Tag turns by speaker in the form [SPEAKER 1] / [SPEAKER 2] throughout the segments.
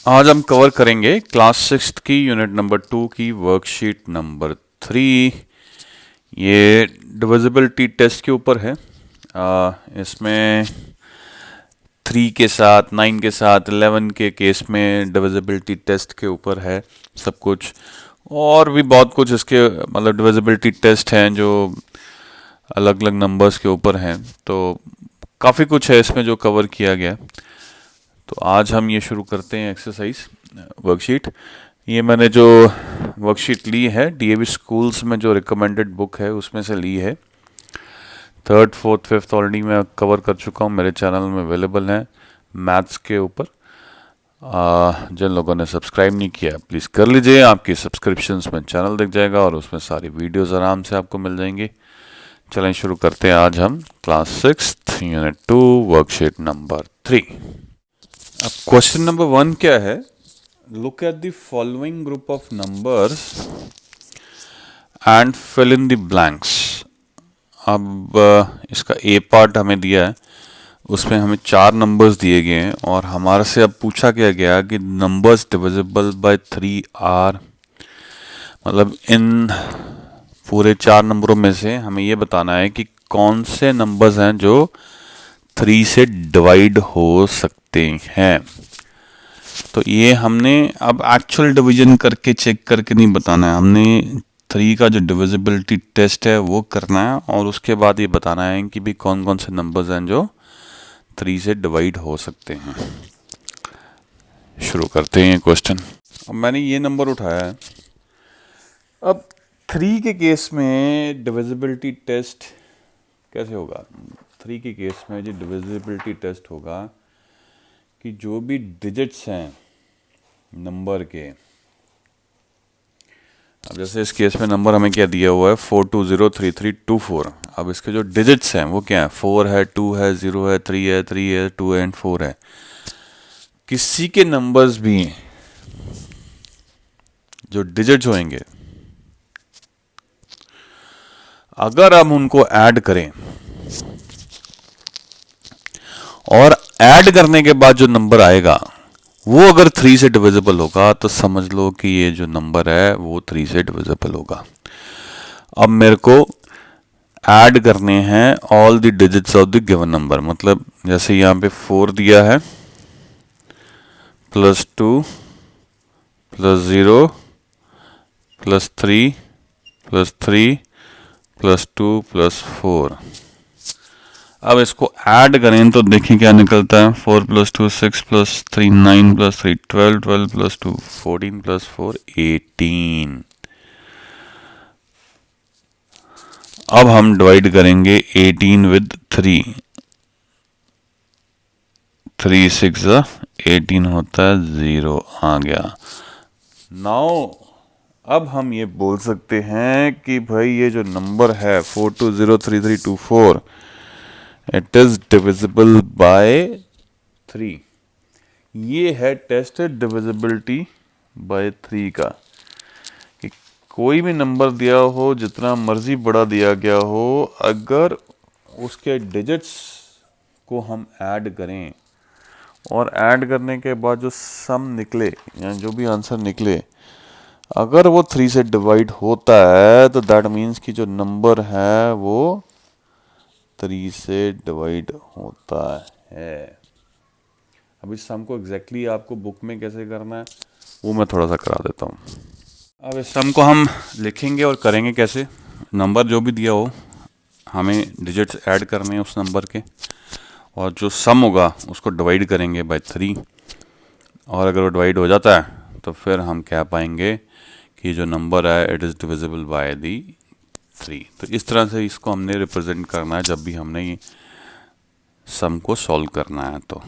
[SPEAKER 1] आज हम कवर करेंगे क्लास सिक्स्थ की यूनिट नंबर 2 की वर्कशीट नंबर 3। ये डिविजिबिलिटी टेस्ट के ऊपर है। इसमें 3 के साथ 9 के साथ 11 के केस में डिविजिबिलिटी टेस्ट के ऊपर है सब कुछ। और भी बहुत कुछ इसके मतलब डिविजिबिलिटी टेस्ट हैं जो अलग अलग नंबर्स के ऊपर हैं। तो काफ़ी कुछ है इसमें जो कवर किया गया है। तो आज हम ये शुरू करते हैं एक्सरसाइज वर्कशीट। ये मैंने जो वर्कशीट ली है डीएवी स्कूल्स में जो रिकमेंडेड बुक है उसमें से ली है। थर्ड फोर्थ फिफ्थ ऑलरेडी मैं कवर कर चुका हूँ, मेरे चैनल में अवेलेबल है मैथ्स के ऊपर। जिन लोगों ने सब्सक्राइब नहीं किया प्लीज़ कर लीजिए, आपकी सब्सक्रिप्शंस में चैनल दिख जाएगा और उसमें सारी वीडियोस आराम से आपको मिल जाएंगी। चलें शुरू करते हैं आज हम class sixth unit 2 worksheet number 3। अब क्वेश्चन नंबर 1 क्या है? Look at the following group of numbers and fill in the blanks. अब इसका ए पार्ट हमें दिया है, उसमें हमें 4 नंबर्स दिए गए हैं और हमारे से अब पूछा क्या गया कि नंबर्स डिविजिबल बाय 3 आर, मतलब इन पूरे 4 नंबरों में से हमें ये बताना है कि कौन से नंबर्स हैं जो 3 से डिवाइड हो सकते हैं। तो ये हमने अब एक्चुअल डिवीजन करके चेक करके नहीं बताना है, हमने 3 का जो डिविजिबिलिटी टेस्ट है वो करना है और उसके बाद ये बताना है कि भी कौन कौन से नंबर्स हैं जो 3 से डिवाइड हो सकते हैं। शुरू करते हैं ये क्वेश्चन। अब मैंने ये नंबर उठाया है। अब 3 के केस में डिविजिबिलिटी टेस्ट कैसे होगा? 3 के केस में जो डिविजिबिलिटी टेस्ट होगा कि जो भी डिजिट्स हैं नंबर के, अब जैसे इस केस में नंबर हमें क्या दिया हुआ है 420332 अब इसके जो डिजिट्स हैं वो क्या है? 4 है, 2 है, 0 है, 3 है, 2 है एंड 4 है। किसी के नंबर्स भी जो डिजिट्स होंगे अगर हम उनको ऐड करें और ऐड करने के बाद जो नंबर आएगा वो अगर 3 से डिविजिबल होगा तो समझ लो कि ये जो नंबर है वो 3 से डिविजिबल होगा। अब मेरे को ऐड करने हैं all the digits of the given number, मतलब जैसे यहाँ पे 4 दिया है +2 +0 +3 +3 +2 +4। अब इसको ऐड करें तो देखिए क्या निकलता है। 4 + 2 6 + 3 9 + 3 12 12 + 2 14 + 4 18। अब हम डिवाइड करेंगे 18 विद 3, 3 6 18 होता है, 0 आ गया। नाउ अब हम ये बोल सकते हैं कि भाई ये जो नंबर है 420332 इट इज डिविजिबल बाय 3। ये है टेस्ट डिविजिबिलिटी बाय 3 का कि कोई भी नंबर दिया हो, जितना मर्जी बड़ा दिया गया हो, अगर उसके डिजिट्स को हम ऐड करें और ऐड करने के बाद जो सम निकले या जो भी आंसर निकले अगर वो 3 से डिवाइड होता है तो दैट मीन्स कि जो नंबर है वो 3 से डिवाइड होता है। अब इस सम को एग्जैक्टली आपको बुक में कैसे करना है वो मैं थोड़ा सा करा देता हूँ। अब इस सम को हम लिखेंगे और करेंगे कैसे? नंबर जो भी दिया हो हमें डिजिट्स ऐड करने हैं उस नंबर के और जो सम होगा उसको डिवाइड करेंगे बाय 3 और अगर वो डिवाइड हो जाता है तो फिर हम कह पाएंगे कि जो नंबर है it is divisible by the 3। तो इस तरह से इसको हमने रिप्रेजेंट करना है जब भी हमने ये सम को सॉल्व करना है। तो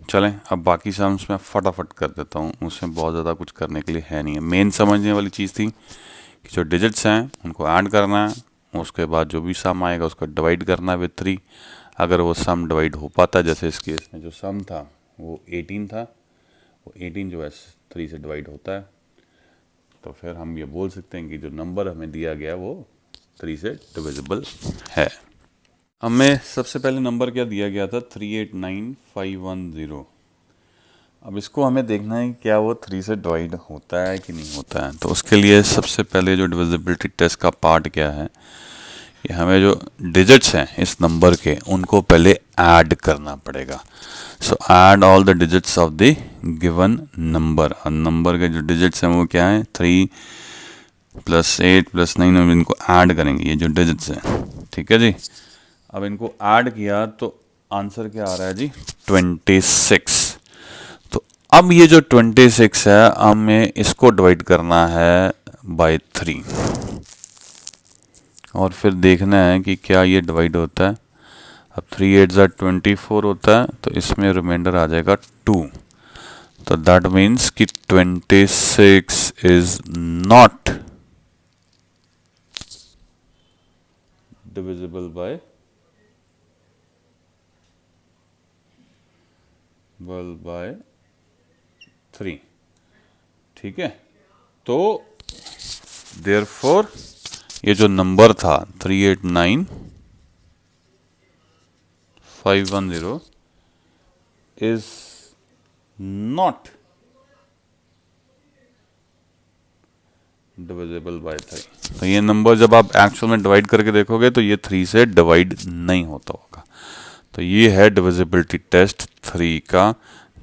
[SPEAKER 1] चलें अब बाकी सम्स मैं फटाफट कर देता हूँ, उसमें बहुत ज़्यादा कुछ करने के लिए है नहीं है। मेन समझने वाली चीज़ थी कि जो डिजिट्स हैं उनको ऐड करना है, उसके बाद जो भी सम आएगा उसको डिवाइड करना है विद 3। अगर वो सम डिवाइड हो पाता है, जैसे इस केस में जो सम था वो 18 था, वो 18 जो है 3 से डिवाइड होता है, तो फिर हम ये बोल सकते हैं कि जो नंबर हमें दिया गया वो 3 से डिविजिबल है। हमें सबसे पहले नंबर क्या दिया गया था? 389510। अब इसको हमें देखना है कि क्या वो 3 से डिवाइड होता है कि नहीं होता है। तो उसके लिए सबसे पहले जो डिविजिबिलिटी टेस्ट का पार्ट क्या है कि हमें जो डिजिट्स हैं इस नंबर के उनको पहले ऐड करना पड़ेगा। सो add all the digits of the given number. Number के जो डिजिट्स हैं वो क्या है, 3 + 8 + 9, हम इनको ऐड करेंगे, ये जो डिजिट्स हैं, ठीक है जी। अब इनको ऐड किया तो आंसर क्या आ रहा है जी, 26। तो अब ये जो 26 है हमें इसको डिवाइड करना है बाय 3 और फिर देखना है कि क्या ये डिवाइड होता है। अब 3 8 ज़ा 24 होता है, तो इसमें रिमाइंडर आ जाएगा 2। तो दैट मीन्स कि 26 इज नॉट डिविजिबल बाय 3, ठीक है। तो देयरफॉर ये जो नंबर था 389510 इज नॉट डिविजिबल बाय 3। तो ये नंबर जब आप एक्चुअल में डिवाइड करके देखोगे तो ये 3 से डिवाइड नहीं होता होगा। तो ये है डिविजिबिलिटी टेस्ट 3 का,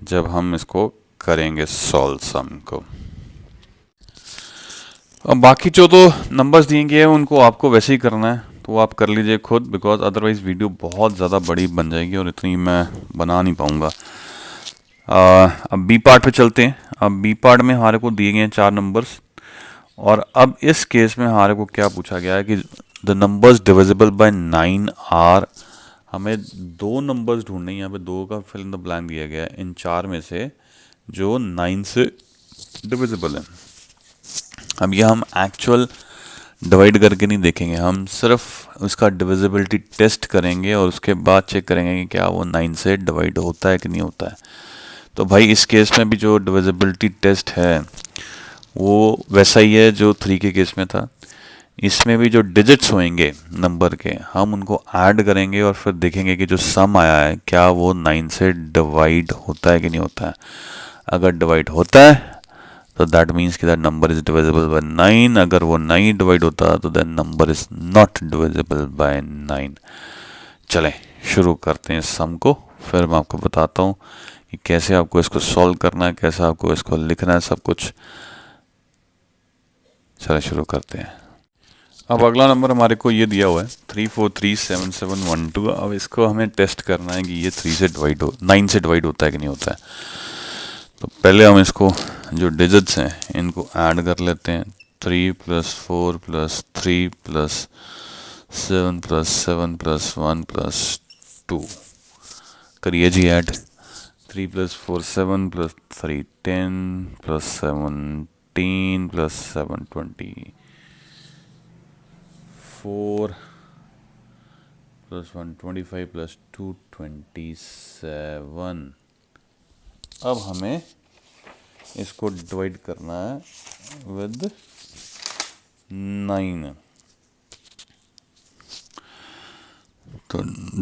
[SPEAKER 1] जब हम इसको करेंगे सॉल्व सम को। अब बाकी जो तो नंबर्स दिए गए हैं उनको आपको वैसे ही करना है, तो आप कर लीजिए खुद, बिकॉज अदरवाइज वीडियो बहुत ज़्यादा बड़ी बन जाएगी और इतनी मैं बना नहीं पाऊँगा। अब बी पार्ट पे चलते हैं। अब बी पार्ट में हमारे को दिए गए हैं 4 नंबर्स, और अब इस केस में हमारे को क्या पूछा गया है कि the numbers divisible by 9 are. हमें 2 नंबर्स ढूंढने हैं, यहाँ पे 2 का फिल इन द ब्लैंक दिया गया है, इन 4 में से जो 9 से डिविजिबल है। अब ये हम एक्चुअल डिवाइड करके नहीं देखेंगे, हम सिर्फ उसका डिविजिबिलिटी टेस्ट करेंगे और उसके बाद चेक करेंगे कि क्या वो 9 से डिवाइड होता है कि नहीं होता है। तो भाई इस केस में भी जो डिविजिबिलिटी टेस्ट है वो वैसा ही है जो 3 के केस में था। इसमें भी जो डिजिट्स होंगे नंबर के हम उनको ऐड करेंगे और फिर देखेंगे कि जो सम आया है क्या वो 9 से डिवाइड होता है कि नहीं होता है। अगर डिवाइड होता है तो दैट मीन्स कि that number is divisible by 9। अगर वो नहीं डिवाइड होता तो that number is not divisible by 9। चलें शुरू करते हैं इस सम को, फिर मैं आपको बताता हूँ कि कैसे आपको इसको सॉल्व करना है, कैसे आपको इसको लिखना है, सब कुछ। चलें शुरू करते हैं। अब अगला नंबर हमारे को ये दिया हुआ है 3437712। अब इसको हमें टेस्ट करना है कि ये 3 से डिवाइड हो 9 से डिवाइड होता है कि नहीं होता है। तो पहले हम इसको जो डिजिट्स हैं इनको ऐड कर लेते हैं। 3 + 4 + 3 + 7 + 7 + 1 + 2 करिए जी ऐड। 3 + 4 7 + 3 10 + 17 + 7 20 4 + 1 25 + 2 27। अब हमें इसको डिवाइड करना है विद 9। तो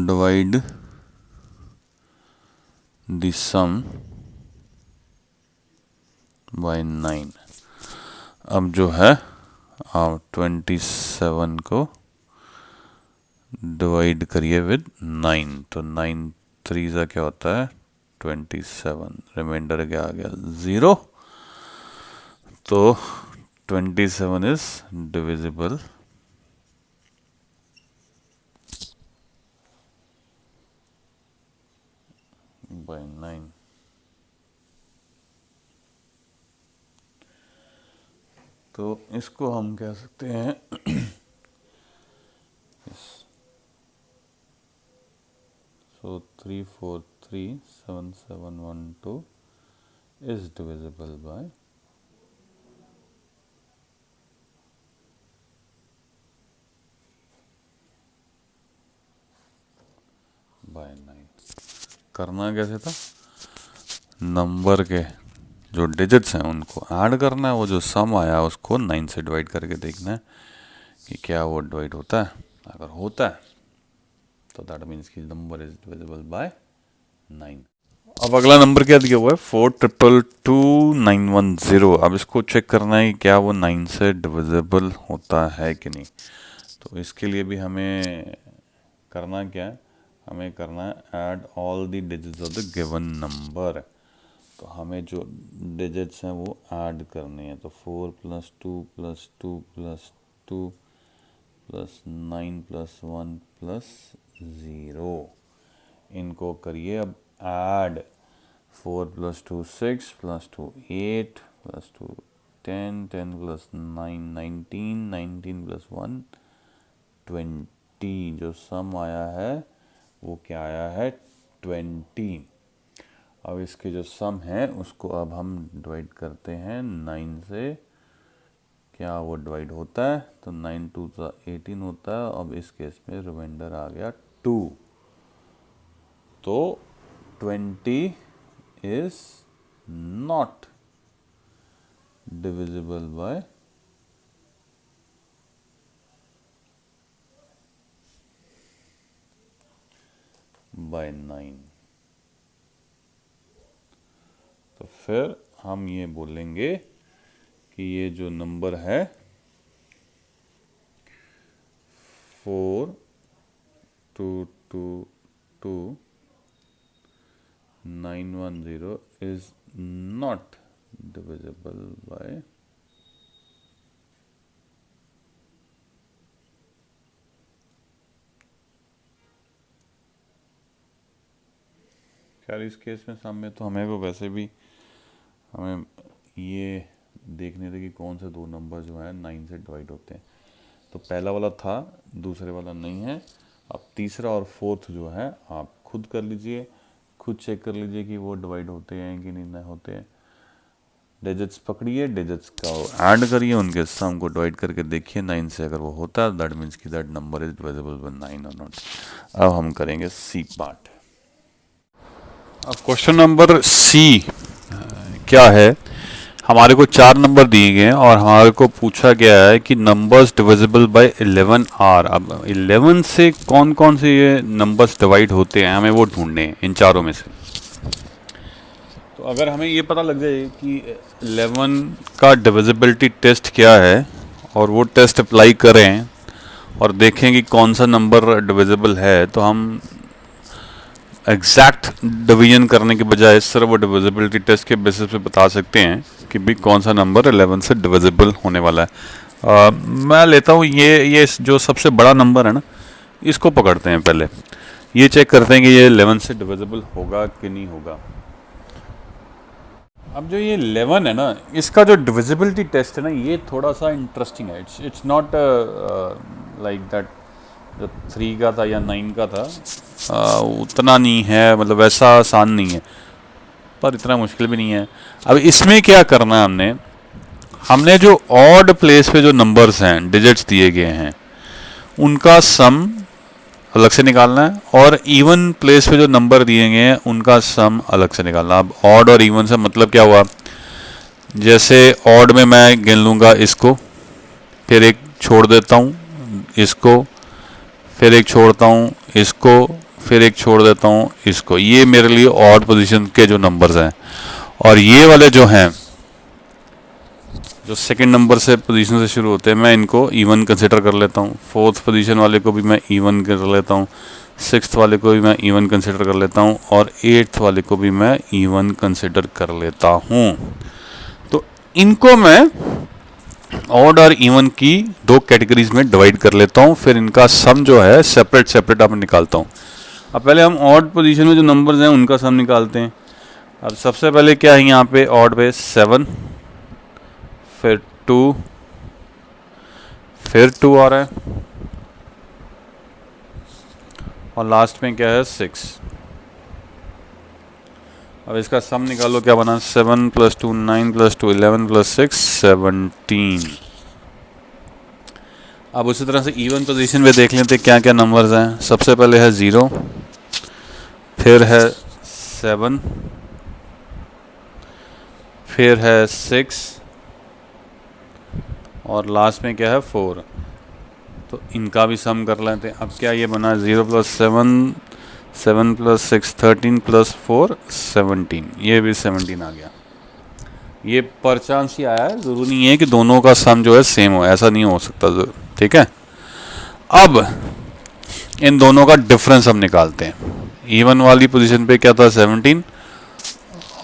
[SPEAKER 1] डिवाइड द सम बाय 9। अब जो है आप 27 को डिवाइड करिए विद 9। तो 9 3 ज़ा क्या होता है 27, रिमाइंडर क्या आ गया 0। तो 27 इज डिविजिबल बाय 9। तो इसको हम कह सकते हैं सो 3437712 is divisible by 9। करना कैसे था, नंबर के जो डिजिट्स हैं उनको ऐड करना है, वो जो सम आया उसको 9 से डिवाइड करके देखना है कि क्या वो डिवाइड होता है। अगर होता है तो दैट मीन्स कि नंबर इज डिविजिबल बाय 9। अब अगला नंबर क्या दिया हुआ है 4,222,910। अब इसको चेक करना है कि क्या वो 9 से डिविजिबल होता है कि नहीं। तो इसके लिए भी हमें करना क्या है, हमें करना है add all the digits of the given number. तो हमें जो डिजिट्स हैं वो ऐड करने हैं। तो 4 + 2 + 2 + 2 + 9 + 1 + 0, इनको करिए अब ऐड। 4 + 2 6 + 2 8 + 2 10 10 + 9 19 19 + 1 20। जो सम आया है वो क्या आया है 20। अब इसके जो सम है उसको अब हम डिवाइड करते हैं 9 से। क्या वो डिवाइड होता है? तो 9 2 18 होता है। अब इस केस में रिमाइंडर आ गया 2। तो 20 is not divisible by 9। तो फिर हम ये बोलेंगे कि ये जो नंबर है 4,222,910 is not divisible by खैर इस केस में सम में तो हमें को वैसे भी हमें ये देखने थे कि कौन से दो नंबर जो हैं 9 से डिवाइड होते हैं। तो पहला वाला था, दूसरे वाला नहीं है। अब तीसरा और फोर्थ जो है आप खुद कर लीजिए, खुद चेक कर लीजिए कि वो डिवाइड होते हैं कि नहीं होते हैं। डिजिट्स पकड़िए, डिजिट्स का ऐड करिए, उनके सम को डिवाइड करके देखिए 9 से। अगर वो होता है दैट मीन्स कि that number is divisible by 9 और नॉट। अब हम करेंगे सी पार्ट। अब क्वेश्चन नंबर सी क्या है, हमारे को 4 नंबर दिए गए हैं और हमारे को पूछा गया है कि नंबर्स डिविजिबल बाय 11 आर। अब 11 से कौन कौन से ये नंबर्स डिवाइड होते हैं हमें वो ढूंढने हैं इन चारों में से। तो अगर हमें ये पता लग जाए कि 11 का डिविजिबिलिटी टेस्ट क्या है और वो टेस्ट अप्लाई करें और देखें कि कौन सा नंबर डिविजिबल है, तो हम एग्जैक्ट डिवीजन करने के बजाय सिर्फ वो डिविजिबिलिटी टेस्ट के बेसिस पे बता सकते हैं कि भी कौन सा नंबर 11 से डिविजिबल होने वाला है। मैं लेता हूँ ये जो सबसे बड़ा नंबर है ना, इसको पकड़ते हैं। पहले ये चेक करते हैं कि ये 11 से डिविजिबल होगा कि नहीं होगा। अब जो ये 11 है ना, इसका जो डिविजिबिलिटी टेस्ट है ना, ये थोड़ा सा इंटरेस्टिंग है। इट्स नॉट लाइक दैट जो 3 का था या 9 का था, उतना नहीं है, मतलब वैसा आसान नहीं है पर इतना मुश्किल भी नहीं है। अब इसमें क्या करना है, हमने जो ऑड प्लेस पे जो नंबर्स हैं, डिजिट्स दिए गए हैं, उनका सम अलग से निकालना है और इवन प्लेस पे जो नंबर दिए गए हैं उनका सम अलग से निकालना। अब ऑड और इवन से मतलब क्या हुआ, जैसे ऑड में मैं गिन लूँगा इसको, फिर एक छोड़ देता हूँ इसको, फिर एक छोड़ता हूँ इसको, फिर एक छोड़ देता हूँ इसको। ये मेरे लिए ऑड पोजीशन के जो नंबर्स हैं। और ये वाले जो हैं जो सेकंड नंबर से पोजीशन से शुरू होते हैं, मैं इनको इवन कंसिडर कर लेता हूँ। फोर्थ पोजीशन वाले को भी मैं इवन कर लेता हूँ, सिक्स्थ वाले को भी मैं इवन कंसिडर कर लेता हूँ और एट्थ वाले को भी मैं इवन कंसिडर कर लेता हूँ। तो इनको मैं ऑड और इवन की दो कैटेगरीज में डिवाइड कर लेता हूँ, फिर इनका सम जो है सेपरेट सेपरेट आप निकालता हूँ। अब पहले हम ऑड पोजीशन में जो नंबर्स हैं उनका सम निकालते हैं। अब सबसे पहले क्या है यहाँ पे ऑड पे 7, फिर 2, फिर 2 आ रहा है और लास्ट में क्या है 6। अब इसका सम निकालो, क्या बना 7 + 2 9 + 2 11 + 6 17। अब उसी तरह से इवन पोजीशन में देख लेते क्या क्या नंबर्स हैं। सबसे पहले है 0, फिर है 7, फिर है 6 और लास्ट में क्या है 4। तो इनका भी सम कर लेते हैं। अब क्या ये बना 0 + 7 7 + 6 13 + 4 17, ये भी 17 आ गया। ये पर चांस ही आया है, ज़रूरी नहीं है कि दोनों का सम जो है सेम हो, ऐसा नहीं हो सकता। ठीक है, अब इन दोनों का डिफरेंस हम निकालते हैं। इवन वाली पोजीशन पे क्या था 17,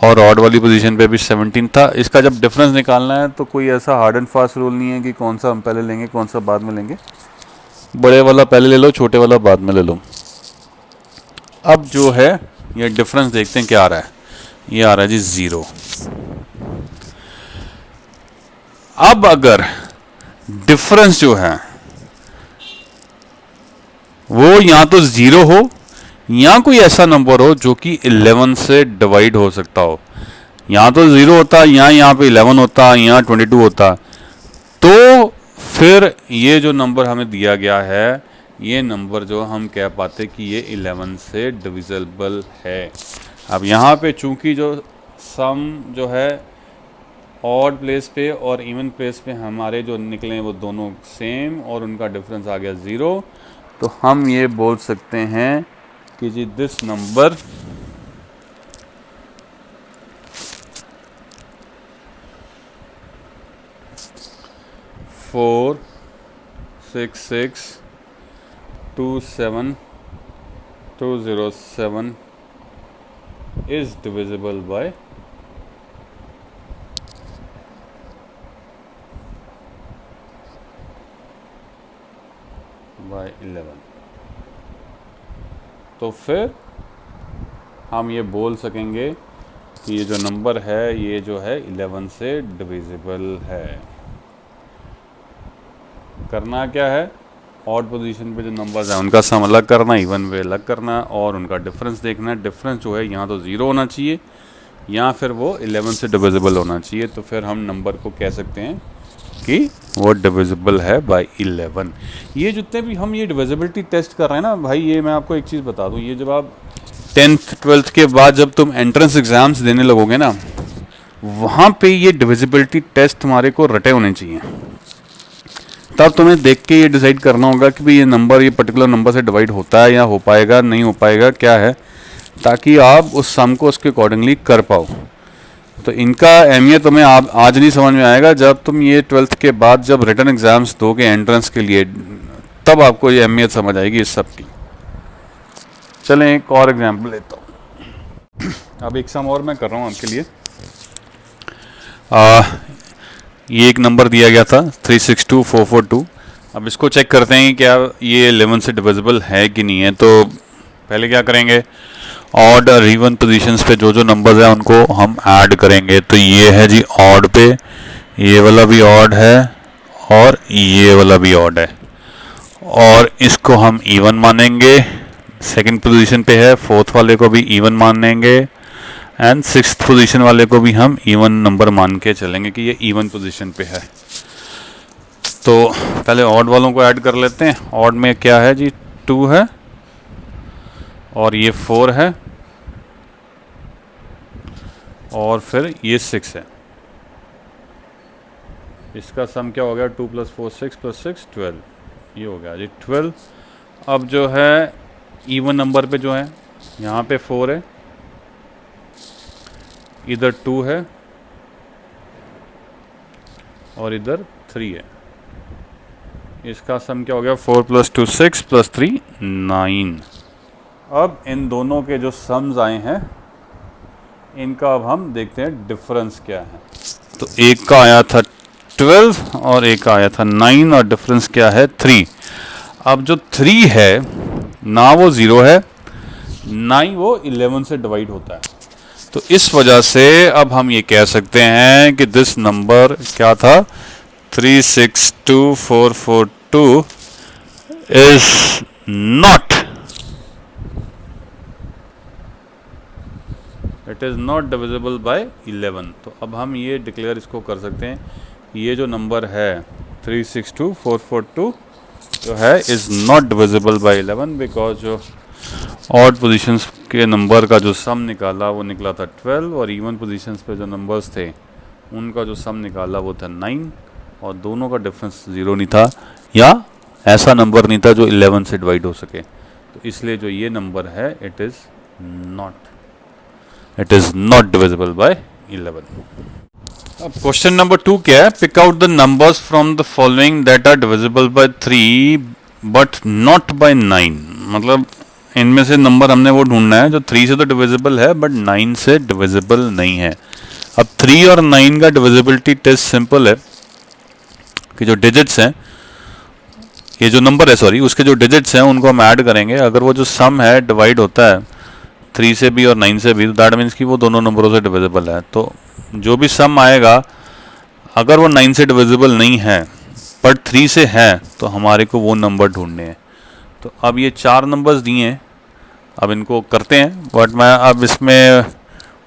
[SPEAKER 1] और ऑड वाली पोजीशन पे भी 17 था। इसका जब डिफरेंस निकालना है तो कोई ऐसा हार्ड एंड फास्ट रूल नहीं है कि कौन सा हम पहले लेंगे कौन सा बाद में लेंगे। बड़े वाला पहले ले लो, छोटे वाला बाद में ले लो। अब जो है ये डिफरेंस देखते हैं क्या आ रहा है। ये आ रहा है जी 0। अब अगर डिफरेंस जो है वो या तो 0 हो या कोई ऐसा नंबर हो जो कि 11 से डिवाइड हो सकता हो, या तो 0 होता या यहाँ पे 11 होता या 22 होता, तो फिर ये जो नंबर हमें दिया गया है ये नंबर जो हम कह पाते कि ये 11 से डिविजिबल है। अब यहाँ पे चूंकि जो सम जो है ऑड प्लेस पे और इवन प्लेस पे हमारे जो निकले वो दोनों सेम और उनका डिफरेंस आ गया 0, तो हम ये बोल सकते हैं कि जी this number four 6 6 2 7 2 0 7 is divisible by 11। तो फिर हम ये बोल सकेंगे कि ये जो नंबर है ये जो है 11 से डिविजिबल है। करना क्या है, ऑड पोजीशन पे जो नंबर्स हैं उनका सम अलग करना, इवन पे अलग करना और उनका डिफरेंस देखना है। डिफरेंस जो है यहाँ तो 0 होना चाहिए या फिर वो 11 से डिविजिबल होना चाहिए। तो फिर हम नंबर को कह सकते हैं कि वो डिविजिबल है बाय 11। ये जितने भी हम ये डिविजिबिलिटी टेस्ट कर रहे हैं ना भाई, ये मैं आपको एक चीज़ बता दूँ, ये जब आप 10th 12th के बाद जब तुम एंट्रेंस एग्ज़ाम्स देने लगोगे ना, वहाँ पे ये डिविजिबिलिटी टेस्ट तुम्हारे को रटे होने चाहिए। तब तुम्हें देख के ये डिसाइड करना होगा कि भाई ये नंबर ये पर्टिकुलर नंबर से डिवाइड होता है या हो पाएगा नहीं हो पाएगा क्या है, ताकि आप उस सम को उसके अकॉर्डिंगली कर पाओ। तो इनका अहमियत तुम्हें आज नहीं समझ में आएगा, जब तुम ये 12th के बाद जब रिटन एग्ज़ाम्स दोगे एंट्रेंस के लिए, तब आपको ये अहमियत समझ आएगी इस सब की। चलें एक और एग्जाम्पल लेता हूँ। अब एक सम और मैं कर रहा हूँ आपके लिए। ये एक नंबर दिया गया था 362442। अब इसको चेक करते हैं कि क्या ये 11 से डिविजिबल है कि नहीं है। तो पहले क्या करेंगे, ऑड और इवन पोजीशंस पे जो जो नंबर्स हैं उनको हम ऐड करेंगे। तो ये है जी ऑड पे, ये वाला भी ऑड है और ये वाला भी ऑड है, और इसको हम इवन मानेंगे। सेकंड पोजीशन पे है, फोर्थ वाले को भी इवन मानेंगे एंड सिक्स्थ पोजीशन वाले को भी हम इवन नंबर मान के चलेंगे कि ये इवन पोजीशन पे है। तो पहले ऑड वालों को ऐड कर लेते हैं। ऑड में क्या है जी 2 है और ये 4 है और फिर ये 6 है। इसका सम क्या हो गया, 2 + 4 6 + 6 12, ये हो गया जी 12। अब जो है इवन नंबर पे जो है यहाँ पे 4 है, इधर 2 है और इधर 3 है। इसका सम क्या हो गया, 4 + 2 6 + 3 9। अब इन दोनों के जो सम्स आए हैं इनका अब हम देखते हैं डिफरेंस क्या है। तो एक का आया था 12 और एक का आया था 9 और डिफरेंस क्या है 3। अब जो 3 है ना वो 0 है ना ही वो 11 से डिवाइड होता है। तो इस वजह से अब हम ये कह सकते हैं कि दिस नंबर क्या था 362442 is not, it is not divisible by 11। तो अब हम ये डिक्लेयर इसको कर सकते हैं, ये जो नंबर है 362442 जो है is not divisible by 11 because जो ऑड पोजीशंस के नंबर का जो सम निकाला वो निकला था 12 और इवन पोजीशंस पे जो नंबर्स थे उनका जो सम निकाला वो था 9 और दोनों का डिफरेंस 0 नहीं था या ऐसा नंबर नहीं था जो 11 से डिवाइड हो सके। तो इसलिए जो ये नंबर है it is not divisible by 11। अब क्वेश्चन नंबर 2 क्या है? Pick out the numbers from the following that are divisible by 3 but not by 9। मतलब इनमें से नंबर हमने वो ढूंढना है जो 3 से तो डिविजिबल है बट 9 से डिविजिबल नहीं है। अब 3 और 9 का डिविजिबिलिटी टेस्ट सिंपल है कि जो डिजिट्स हैं, ये जो नंबर है सॉरी, उसके जो डिजिट्स हैं उनको हम ऐड करेंगे। अगर वो जो सम है डिवाइड होता है 3 से भी और 9 से भी, तो दैट मीन्स कि वो दोनों नंबरों से डिविजिबल है। तो जो भी सम आएगा अगर वो 9 से डिविजिबल नहीं है बट 3 से है तो हमारे को वो नंबर ढूंढने हैं। तो अब ये 4 नंबर्स दिए हैं, अब इनको करते हैं। बट मैं अब इसमें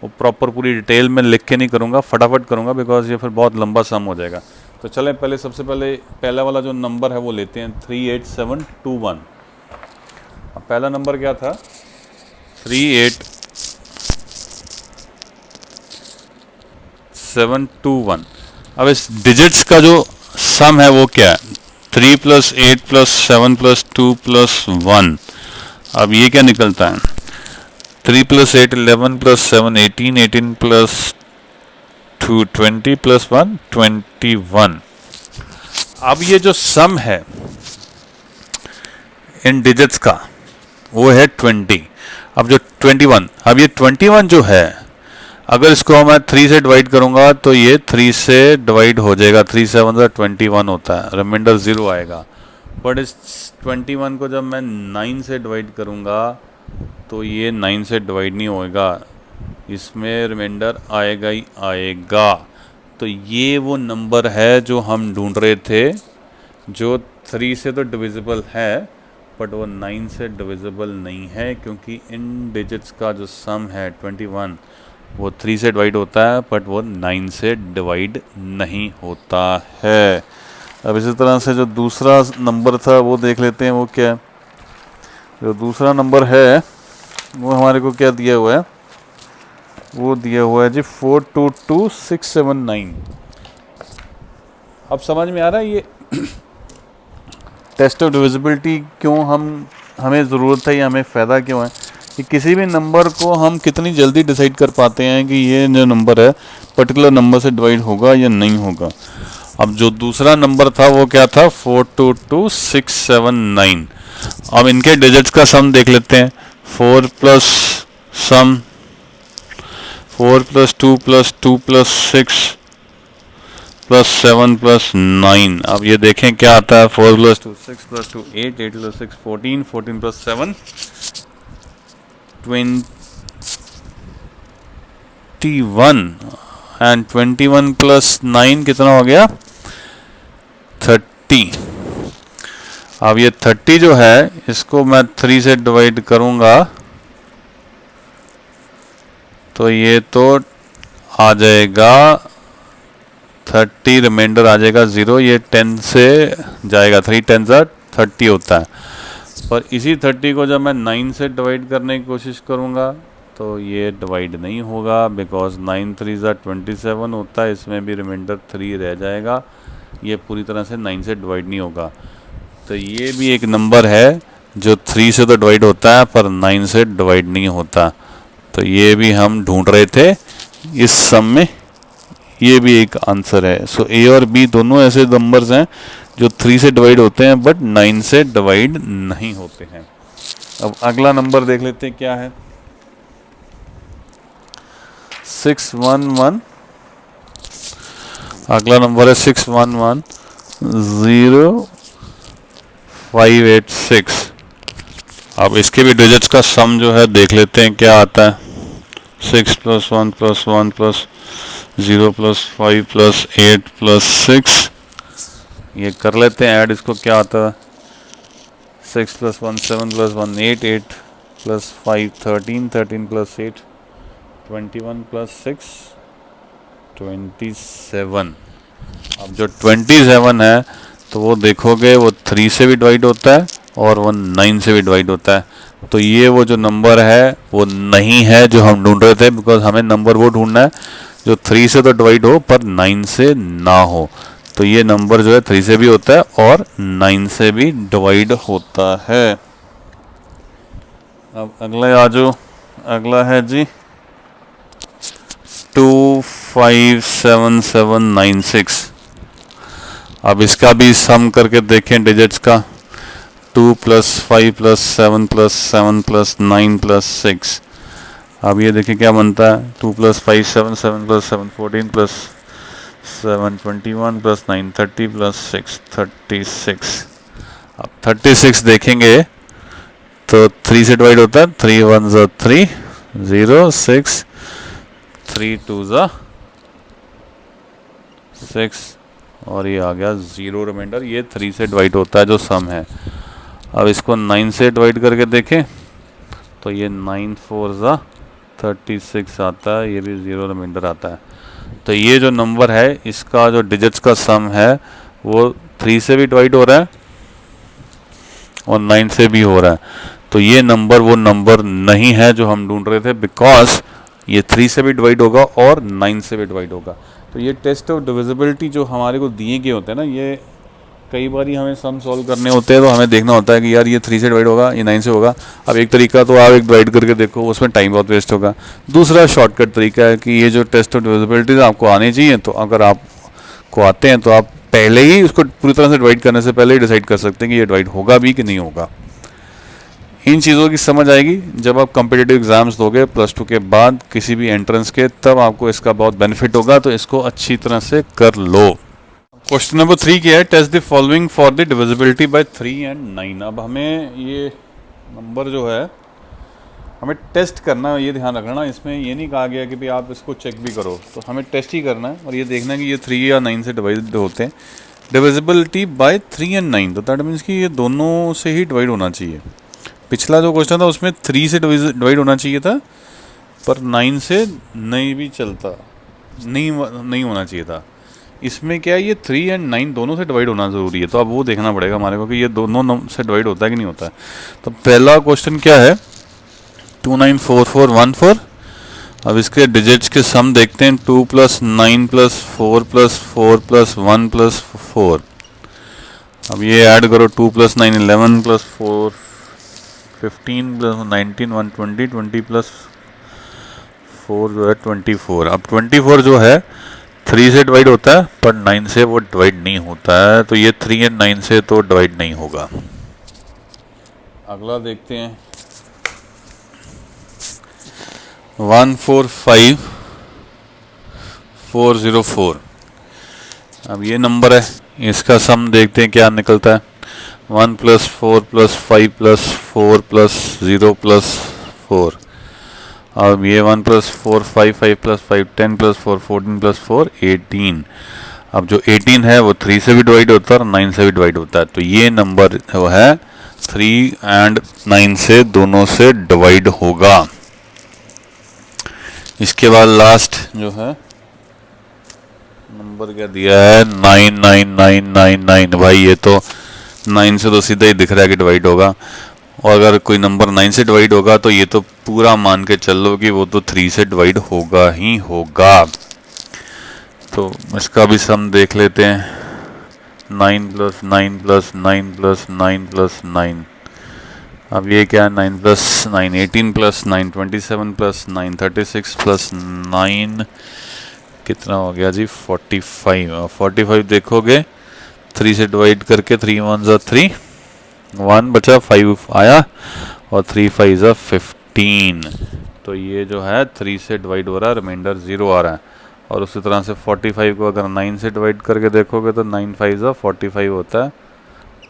[SPEAKER 1] वो प्रॉपर पूरी डिटेल में लिख के नहीं करूँगा, फटाफट करूँगा बिकॉज ये फिर बहुत लंबा सम हो जाएगा। तो चलें पहले सबसे पहले पहला वाला जो नंबर है वो लेते हैं 38721। अब पहला नंबर क्या था? 38721। अब इस डिजिट्स का जो सम है वो क्या है? 3 + 8 + 7 + 2 + 1। अब ये क्या निकलता है? 3 + 8 11 + 7 18 18 + 2 20 + 1 21। अब ये जो सम है इन डिजिट्स का वो है 20। अब जो 21, अब ये 21 जो है अगर इसको मैं 3 से डिवाइड करूंगा तो ये 3 से डिवाइड हो जाएगा। 3 7 21 होता है, रिमाइंडर 0 आएगा। बट इस 21 को जब मैं 9 से डिवाइड करूंगा तो ये 9 से डिवाइड नहीं होएगा, इसमें रिमाइंडर आएगा ही आएगा। तो ये वो नंबर है जो हम ढूंढ रहे थे, जो 3 से तो डिविजिबल है बट वो 9 से डिविजिबल नहीं है, क्योंकि इन डिजिट्स का जो सम है 21 वो 3 से डिवाइड होता है बट वो 9 से डिवाइड नहीं होता है। अब इसी तरह से जो दूसरा नंबर था वो देख लेते हैं, वो क्या है। जो दूसरा नंबर है वो हमारे को क्या दिया हुआ है? वो दिया हुआ है जी 422679। अब समझ में आ रहा है ये टेस्ट ऑफ डिविजिबिलिटी क्यों हमें ज़रूरत है या हमें फ़ायदा क्यों है कि किसी भी नंबर को हम कितनी जल्दी डिसाइड कर पाते हैं कि ये जो नंबर है पर्टिकुलर नंबर से डिवाइड होगा या नहीं होगा। अब जो दूसरा नंबर था वो क्या था? 422679। अब इनके डिजिट्स का सम देख लेते हैं। 4 + सम 4 + 2 + 2 + 6 + 7 + 9। अब ये देखें क्या आता है। 4 + 2 6 + 2 8 8 + 6 14 14 + 7 21 एंड 21 + 9 कितना हो गया? 30। अब ये 30 जो है इसको मैं 3 से डिवाइड करूंगा तो ये तो आ जाएगा 30, रिमाइंडर आ जाएगा 0। ये 10 से जाएगा, 3 10 30 होता है। पर इसी 30 को जब मैं 9 से डिवाइड करने की कोशिश करूँगा तो ये डिवाइड नहीं होगा बिकॉज 9 3 27 होता है, इसमें भी रिमाइंडर 3 रह जाएगा। ये पूरी तरह से 9 से डिवाइड नहीं होगा। तो ये भी एक नंबर है जो 3 से तो डिवाइड होता है पर 9 से डिवाइड नहीं होता। तो ये भी हम ढूंढ रहे थे इस सम में, ये भी एक आंसर है। सो ए और बी दोनों ऐसे नंबर्स हैं जो 3 से डिवाइड होते हैं बट 9 से डिवाइड नहीं होते हैं। अब अगला नंबर देख लेते हैं क्या है। 611। अगला नंबर है 6110,586। अब इसके भी डिजिट्स का सम जो है देख लेते हैं क्या आता है। 6 + 1 + 1 + 0 + 5 + 8 + 6। ये कर लेते हैं ऐड, इसको क्या आता है। 6 + 1 7 + 1 8 8 + 5 13 13 + 8 21 + 6 27। अब जो 27 है तो वो देखोगे वो 3 से भी डिवाइड होता है और वो 9 से भी डिवाइड होता है। तो ये वो जो नंबर है वो नहीं है जो हम ढूंढ रहे थे, बिकॉज हमें नंबर वो ढूंढना है जो 3 से तो डिवाइड हो पर 9 से ना हो। तो ये नंबर जो है 3 से भी होता है और 9 से भी डिवाइड होता है। अब अगला आ जाओ, अगला है जी 257796। अब इसका भी सम करके देखें डिजिट्स का, 2 + 5 + 7 + 7 + 9 + 6। अब ये देखिए क्या बनता है, 2 + 5 7, 7 + 7 14 + 7 21 + 9 30 + 6 36। अब 36 देखेंगे तो 3 से डिवाइड होता है, 3 1 ज़ा 3 0 6 3 2 ज़ा 6 और ये आ गया 0 रिमाइंडर। ये 3 से डिवाइड होता है जो सम है। अब इसको 9 से डिवाइड करके देखें तो ये 9 4 ज़ा 36 आता है, ये भी 0 रिमाइंडर आता है। तो ये जो नंबर है इसका जो डिजिट्स का सम है वो 3 से भी डिवाइड हो रहा है और 9 से भी हो रहा है। तो ये नंबर वो नंबर नहीं है जो हम ढूंढ रहे थे, बिकॉज ये 3 से भी डिवाइड होगा और 9 से भी डिवाइड होगा। तो ये टेस्ट ऑफ डिविजिबिलिटी जो हमारे को दिए गए होते हैं ना, ये कई बार हमें सम सॉल्व करने होते हैं तो हमें देखना होता है कि यार ये 3 से डिवाइड होगा, ये 9 से होगा। अब एक तरीका तो आप एक डिवाइड करके देखो, उसमें टाइम बहुत वेस्ट होगा। दूसरा शॉर्टकट तरीका है कि ये जो टेस्ट ऑफ डिविजिबिलिटी आपको आने चाहिए, तो अगर आपको आते हैं तो आप पहले ही उसको पूरी तरह से डिवाइड करने से पहले ही डिसाइड कर सकते हैं कि ये डिवाइड होगा भी कि नहीं होगा। इन चीज़ों की समझ आएगी जब आप कॉम्पिटिटिव एग्जाम्स दोगे +2 के बाद किसी भी एंट्रेंस के, तब आपको इसका बहुत बेनिफिट होगा। तो इसको अच्छी तरह से कर लो। क्वेश्चन नंबर 3 क्या है, test the following for the divisibility by 3 and 9। अब हमें ये नंबर जो है हमें टेस्ट करना है, ये ध्यान रखना। इसमें ये नहीं कहा गया कि भाई आप इसको चेक भी करो, तो हमें टेस्ट ही करना है और ये देखना है कि ये 3 या 9 से डिवाइड होते हैं। डिविजिबिलिटी बाय 3 and 9, तो दैट मीन्स कि ये दोनों से ही डिवाइड होना चाहिए। पिछला जो क्वेश्चन था उसमें 3 से डिवाइड होना चाहिए था, पर 9 से नहीं भी चलता, नहीं होना चाहिए था। इसमें क्या है, ये 3 and 9 दोनों से डिवाइड होना ज़रूरी है। तो अब वो देखना पड़ेगा हमारे को कि ये दोनों से डिवाइड होता है कि नहीं होता है। तो पहला क्वेश्चन क्या है, 294414। अब इसके डिजिट्स के सम देखते हैं, 2 + 9 + 4 + 4 + 1 + 4। अब ये ऐड करो, 2 + 9 11 + 4 15 + 19 120 20 + 4 जो है 24। अब 24 जो है 3 से डिवाइड होता है, पर 9 से वो डिवाइड नहीं होता है। तो ये 3 and 9 से तो डिवाइड नहीं होगा। अगला देखते हैं, 145404। अब ये नंबर है, इसका सम देखते हैं क्या निकलता है। 1 + 4 + 5 + 4 + 0 + 4। अब ये 1 + 4 5 5 + 5 10 + 4 14 + 4 18। अब जो 18 है वो 3 से भी डिवाइड होता है और 9 से भी डिवाइड होता है। तो ये नंबर वो है 3 and 9 से दोनों से डिवाइड होगा। इसके बाद लास्ट जो है नंबर क्या दिया है, 99999। भाई ये तो 9 से तो सीधा ही दिख रहा है कि डिवाइड होगा, और अगर कोई नंबर 9 से डिवाइड होगा तो ये तो पूरा मान के चल लो कि वो तो 3 से डिवाइड होगा ही होगा। तो इसका भी सम देख लेते हैं, 9 + 9 + 9 + 9 + 9। अब ये क्या है, 9 + 9 18 + 9 27 + 9 36 + 9 कितना हो गया जी, 45। 45 देखोगे 3 से डिवाइड करके, 3 1 ज़ा 3 1 बचा, 5 आया और 3 5 ज़ा 15। तो ये जो है 3 से डिवाइड हो रहा है, रिमाइंडर 0 आ रहा है। और उसी तरह से 45 को अगर 9 से डिवाइड करके देखोगे तो 9 5 ज़ा 45 होता है,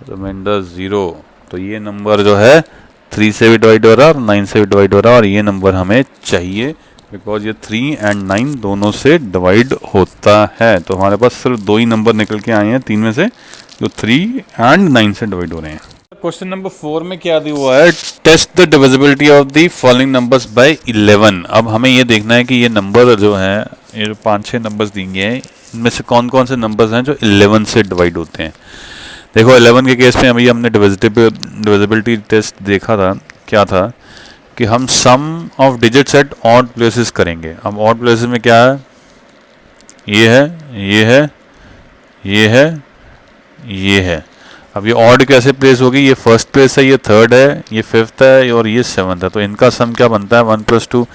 [SPEAKER 1] रिमाइंडर 0। तो ये नंबर जो है 3 से भी डिवाइड हो रहा है और 9 से भी डिवाइड हो रहा है, और ये नंबर हमें चाहिए बिकॉज ये 3 and 9 दोनों से डिवाइड होता है। तो हमारे पास सिर्फ 2 ही नंबर निकल के आए हैं 3 में से, जो 3 and 9 से डिवाइड हो रहे हैं। क्वेश्चन नंबर 4 में क्या दिया हुआ है, test the divisibility of the following numbers by 11। अब हमें ये देखना है कि ये नंबर जो है, ये जो 5-6 नंबर्स दिए हैं, इनमें से कौन कौन से नंबर्स हैं जो 11 से डिवाइड होते हैं। देखो 11 के केस में अभी हमने डिविजिबिलिटी टेस्ट देखा था, क्या था कि हम sum of digits at odd places करेंगे। अब ऑड प्लेसेस में क्या है, ये है, ये है, ये है, ये है। अब ये ऑड कैसे प्लेस होगी, ये फर्स्ट प्लेस है, ये थर्ड है, ये फिफ्थ है और ये सेवन्थ है, तो इनका सम क्या बनता है 1 + 2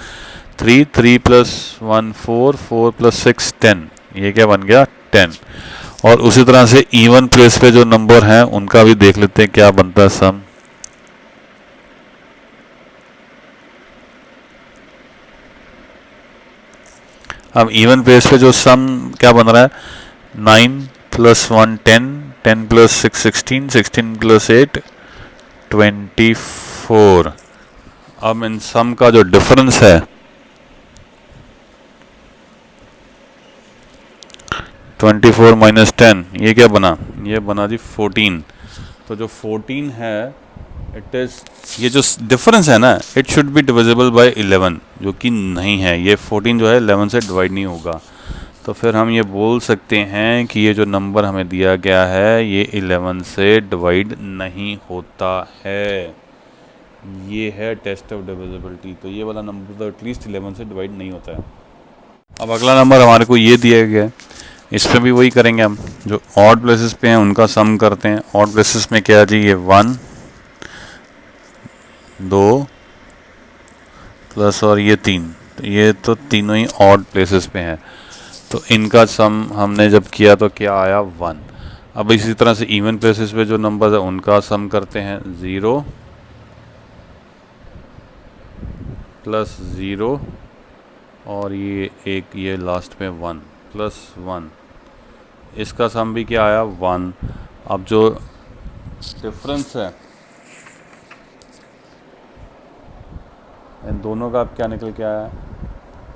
[SPEAKER 1] 3, 3 + 1 4, 4 + 6 10, ये क्या बन गया 10। और उसी तरह से इवन प्लेस पे जो नंबर हैं उनका भी देख लेते हैं क्या बनता है सम। अब इवन प्लेस पे जो सम क्या बन रहा है 9 + 1 10, 10 + 6 16, 16 + 8 24। अब इन सम का जो डिफरेंस है 24 - 10, ये क्या बना, ये बना जी 14। तो जो 14 है इट इज़, ये जो डिफरेंस है ना it should be divisible by 11, जो कि नहीं है, ये 14 जो है 11 से डिवाइड नहीं होगा। तो फिर हम ये बोल सकते हैं कि ये जो नंबर हमें दिया गया है ये 11 से डिवाइड नहीं होता है। ये है टेस्ट ऑफ डिविजिबिलिटी, तो ये वाला नंबर तो एटलीस्ट 11 से डिवाइड नहीं होता है। अब अगला नंबर हमारे को ये दिया गया है, इस पर भी वही करेंगे हम, जो ऑड प्लेसेस पे हैं उनका सम करते हैं। ऑड प्लेसेस में क्या है जी, ये 1 2 प्लस और ये 3, तो ये तो तीनों ही ऑड प्लेसेस पे हैं, तो इनका सम हमने जब किया तो क्या आया 1। अब इसी तरह से इवन प्लेसेस पे जो नंबर है उनका सम करते हैं, 0 + 0 और ये एक ये लास्ट में 1 + 1, इसका सम भी क्या आया 1। अब जो डिफरेंस है इन दोनों का अब क्या निकल के आया,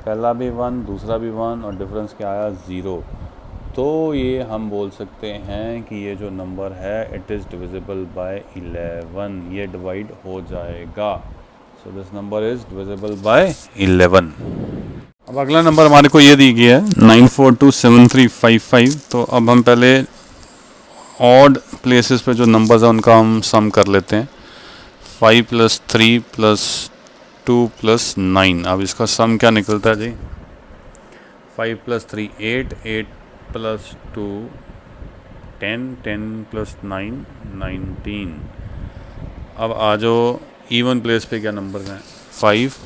[SPEAKER 1] पहला भी 1 दूसरा भी 1 और डिफरेंस क्या आया 0। तो ये हम बोल सकते हैं कि ये जो नंबर है इट इज़ डिविजिबल बाय 11, ये डिवाइड हो जाएगा। So this number is divisible by 11। अब अगला नंबर हमारे को ये दी गई है 9427355। तो अब हम पहले ऑड प्लेसेस पे जो नंबर्स हैं उनका हम सम कर लेते हैं। 5 + 3 + 2 + 9। अब इसका सम क्या निकलता है जी, 5 + 3 8, 8 + 2 10, 10 + 9 19। अब आ जाओ इवन प्लेस पे क्या नंबर हैं, 5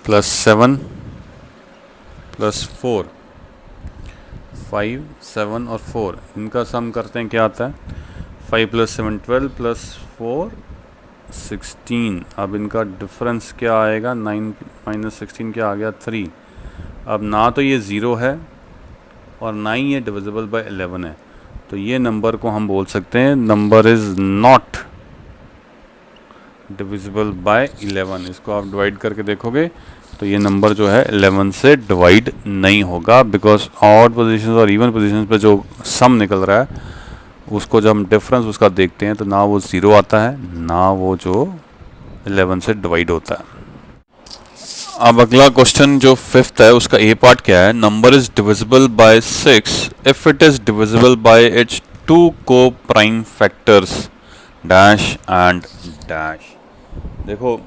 [SPEAKER 1] + 7 + 4, 5 7 और 4, इनका सम करते हैं क्या आता है, 5 + 7 12 + 4 16। अब इनका डिफरेंस क्या आएगा, 9 - 16 क्या आ गया 3। अब ना तो ये 0 है और ना ही ये डिविजिबल बाय 11 है, तो ये नंबर को हम बोल सकते हैं number is not divisible by 11। इसको आप डिवाइड करके देखोगे तो ये नंबर जो है 11 से डिवाइड नहीं होगा, बिकॉज ऑड पोजीशंस और इवन पोजीशंस पे जो सम निकल रहा है उसको जब हम डिफरेंस उसका देखते हैं तो ना वो 0 आता है ना वो जो 11 से डिवाइड होता है। अब अगला क्वेश्चन जो फिफ्थ है उसका ए पार्ट क्या है, number is divisible by 6 if it is divisible bye it's 2 coprime factors dash and dash. देखो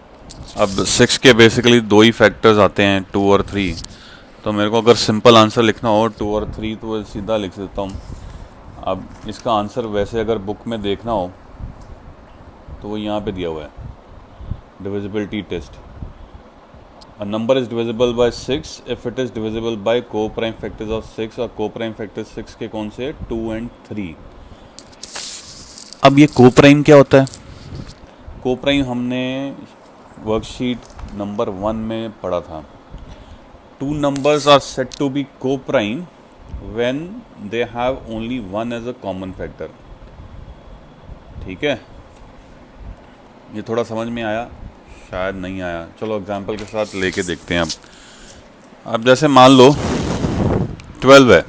[SPEAKER 1] अब 6 के बेसिकली 2 ही फैक्टर्स आते हैं, 2 और 3। तो मेरे को अगर सिंपल आंसर लिखना हो 2 और 3 तो सीधा लिख देता हूँ। अब इसका आंसर वैसे अगर बुक में देखना हो तो वो यहाँ पे दिया हुआ है, divisibility test. A number is divisible by 6 if it is divisible by coprime factors of 6, और को प्राइम फैक्टर्स 6 के कौन से, 2 और 3। अब ये को प्राइम क्या होता है, को प्राइम हमने वर्कशीट नंबर 1 में पढ़ा था। 2 numbers are said to be co-prime when they have only one as a common factor। ठीक है, ये थोड़ा समझ में आया, शायद नहीं आया, चलो एग्जांपल के साथ लेके देखते हैं। अब जैसे मान लो 12 है,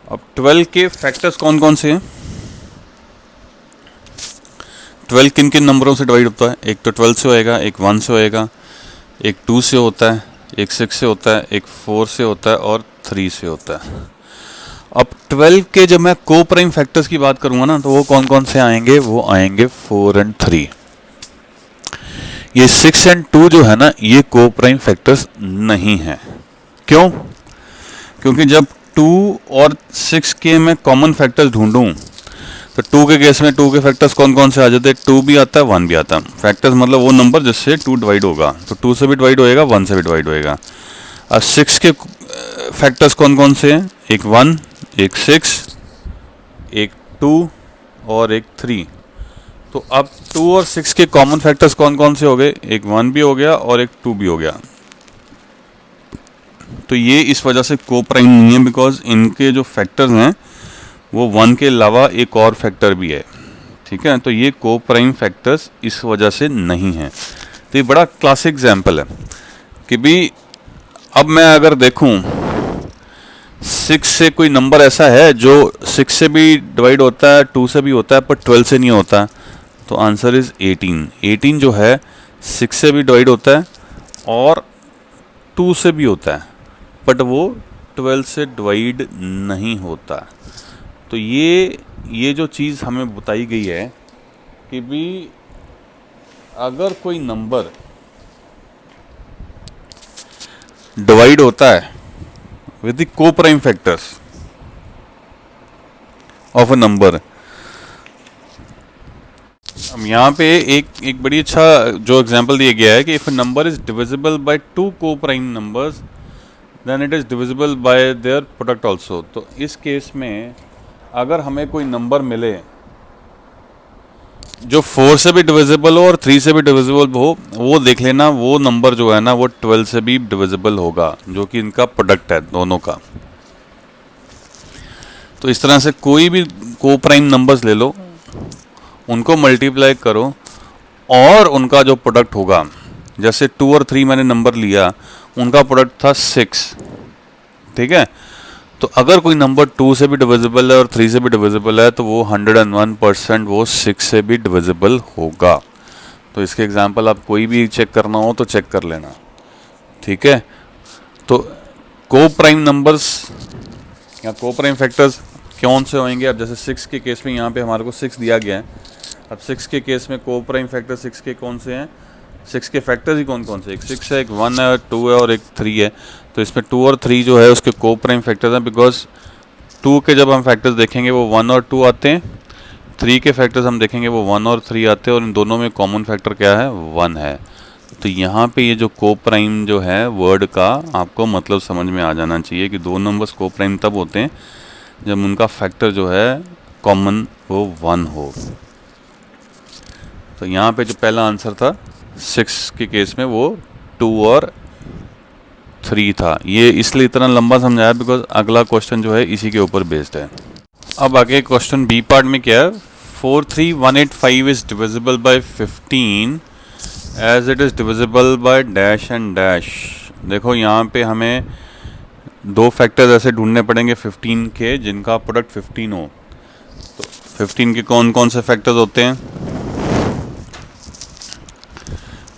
[SPEAKER 1] अब 12 के फैक्टर्स कौन कौन से हैं, 12 किन किन नंबरों से डिवाइड होता है, एक तो 12 से होएगा, एक 1 से होएगा, एक 2 से होता है, एक 6 से होता है, एक 4 से होता है और 3 से होता है। अब 12 के जब मैं को प्राइम फैक्टर्स की बात करूंगा ना तो वो कौन कौन से आएंगे, वो आएंगे 4 और 3। ये 6 और 2 जो है ना ये को प्राइम फैक्टर्स नहीं है। क्यों? क्योंकि जब 2 और 6 के मैं कॉमन फैक्टर्स ढूंढूं तो 2 के केस में 2 के फैक्टर्स कौन कौन से आ जाते हैं? 2 भी आता है, 1 भी आता है। फैक्टर्स मतलब वो नंबर जिससे 2 डिवाइड होगा, तो 2 से भी डिवाइड होएगा, 1 से भी डिवाइड होएगा। और 6 के फैक्टर्स कौन कौन से हैं? एक 1, एक 6, एक 2 और एक 3। तो अब 2 और 6 के कॉमन फैक्टर्स कौन कौन से हो गए? एक 1 भी हो गया और एक 2 भी हो गया। तो ये इस वजह से को प्राइम नहीं है, बिकॉज इनके जो फैक्टर्स हैं वो 1 के अलावा एक और फैक्टर भी है। ठीक है, तो ये को प्राइम फैक्टर्स इस वजह से नहीं है। तो ये बड़ा क्लासिक एग्जाम्पल है कि भी अब मैं अगर देखूं 6 से कोई नंबर ऐसा है जो 6 से भी डिवाइड होता है, 2 से भी होता है, पर 12 से नहीं होता, तो आंसर इज 18। 18 जो है 6 से भी डिवाइड होता है और 2 से भी होता है, बट वो 12 से डिवाइड नहीं होता। तो ये जो चीज़ हमें बताई गई है कि भी अगर कोई नंबर डिवाइड होता है विद द को prime factors of a number. अब यहाँ पे एक बड़ी अच्छा जो एग्जांपल दिया गया है कि if a number is divisible by 2 coprime numbers then it is divisible by their product also. तो इस केस में अगर हमें कोई नंबर मिले जो 4 से भी डिविजिबल हो और 3 से भी डिविजिबल हो, वो देख लेना, वो नंबर जो है ना वो 12 से भी डिविजिबल होगा, जो कि इनका प्रोडक्ट है दोनों का। तो इस तरह से कोई भी को प्राइम नंबर्स ले लो, उनको मल्टीप्लाई करो और उनका जो प्रोडक्ट होगा, जैसे 2 और 3 मैंने नंबर लिया, उनका प्रोडक्ट था 6। ठीक है, तो अगर कोई नंबर 2 से भी डिविजिबल है और 3 से भी डिविजिबल है तो वो 101% वो 6 से भी डिविजिबल होगा। तो इसके एग्जांपल आप कोई भी चेक करना हो तो चेक कर लेना। ठीक है, तो को प्राइम नंबर्स या को प्राइम फैक्टर्स कौन से होंगे? अब जैसे 6 के केस में यहाँ पे हमारे को 6 दिया गया है। अब 6 के केस में को प्राइम फैक्टर 6 के कौन से हैं? 6 के फैक्टर्स ही कौन कौन से? एक 6 है, एक 1 है, 2 है और एक 3 है। तो इसमें 2 और 3 जो है उसके को प्राइम फैक्टर्स हैं, बिकॉज 2 के जब हम फैक्टर्स देखेंगे वो 1 और 2 आते हैं, 3 के फैक्टर्स हम देखेंगे वो 1 और 3 आते हैं, और इन दोनों में कॉमन फैक्टर क्या है? 1 है। तो यहाँ पे ये जो को प्राइम जो है वर्ड का आपको मतलब समझ में आ जाना चाहिए कि दो नंबर्स को प्राइम तब होते हैं जब उनका फैक्टर जो है कॉमन वो 1 हो। तो यहाँ पे जो पहला आंसर था 6 के केस में वो 2 और 3 था। ये इसलिए इतना लंबा समझाया बिकॉज अगला क्वेश्चन जो है इसी के ऊपर बेस्ड है। अब आगे क्वेश्चन बी पार्ट में क्या है? 43185 is divisible by 15 as it is divisible by dash and dash. देखो यहाँ पे हमें दो फैक्टर्स ऐसे ढूंढने पड़ेंगे 15 के जिनका प्रोडक्ट 15 हो। तो 15 के कौन कौन से फैक्टर्स होते हैं?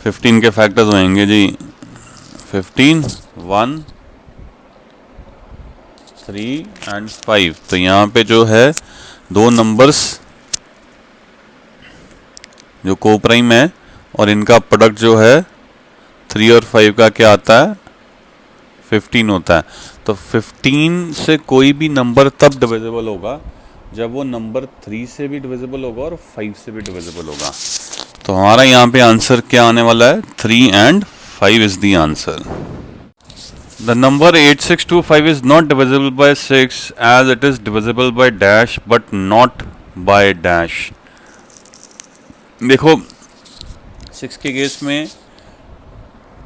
[SPEAKER 1] 15 के फैक्टर्स होंगे जी 15, 1, 3 एंड 5। तो यहाँ पे जो है दो नंबर्स जो को प्राइम है और इनका प्रोडक्ट जो है 3 और 5 का क्या आता है? 15 होता है। तो 15 से कोई भी नंबर तब डिविजिबल होगा जब वो नंबर 3 से भी डिविजिबल होगा और 5 से भी डिविजिबल होगा। तो हमारा यहाँ पे आंसर क्या आने वाला है? 3 and 5 is the answer. The number 8625 is not divisible by 6 as it is divisible by dash but not by dash। देखो 6 के केस में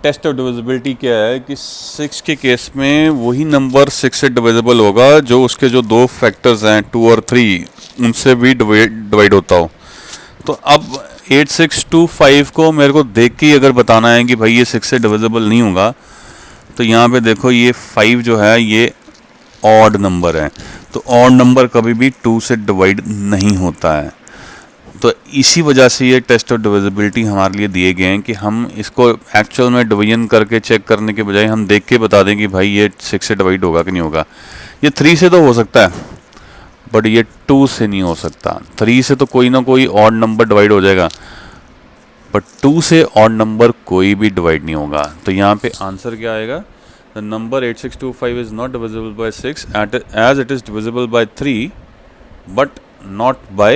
[SPEAKER 1] टेस्ट ऑफ डिविजिबिलिटी क्या है कि 6 के केस में वही नंबर 6 से डिविजिबल होगा जो उसके जो दो फैक्टर्स हैं 2 और 3 उनसे भी डिवाइड होता हो। तो अब 8625 को मेरे को देख के अगर बताना है कि भाई ये 6 से डिविजिबल नहीं होगा, तो यहाँ पे देखो ये 5 जो है ये ऑड नंबर है। तो ऑड नंबर कभी भी 2 से डिवाइड नहीं होता है। तो इसी वजह से ये टेस्ट ऑफ डिविजिबिलिटी हमारे लिए दिए गए हैं कि हम इसको एक्चुअल में डिवीजन करके चेक करने के बजाय हम देख के बता दें कि भाई ये 6 से डिवाइड होगा कि नहीं होगा। ये 3 से तो हो सकता है बट ये 2 से नहीं हो सकता। 3 से तो कोई ना कोई ऑड नंबर डिवाइड हो जाएगा बट 2 से ऑड नंबर कोई भी डिवाइड नहीं होगा। तो यहाँ पे आंसर क्या आएगा? The the number 8625 is not divisible by 6 as it is divisible by 3 but not by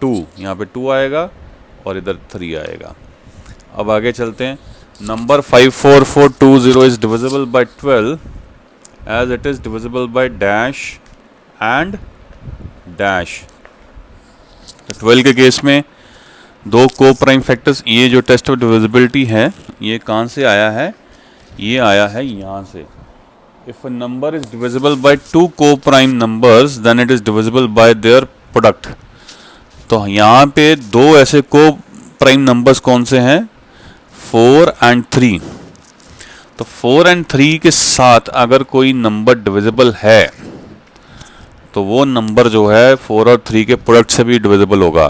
[SPEAKER 1] 2. यहाँ पे 2 आएगा और इधर 3 आएगा. अब आगे चलते हैं. Number 54420 is divisible by 12 as it is divisible by dash and dash. तो 12 के केस में दो को प्राइम फैक्टर्स. ये जो टेस्ट ऑफ डिविजिबिलिटी है ये कहाँ से आया है? ये आया है यहाँ से. If a number is divisible by two coprime numbers then it is divisible by their product. तो यहाँ पे दो ऐसे को प्राइम नंबर्स कौन से हैं? 4 and 3. तो 4 and 3 के साथ अगर कोई नंबर डिविजिबल है तो वो नंबर जो है 4 और 3 के प्रोडक्ट से भी डिविजिबल होगा.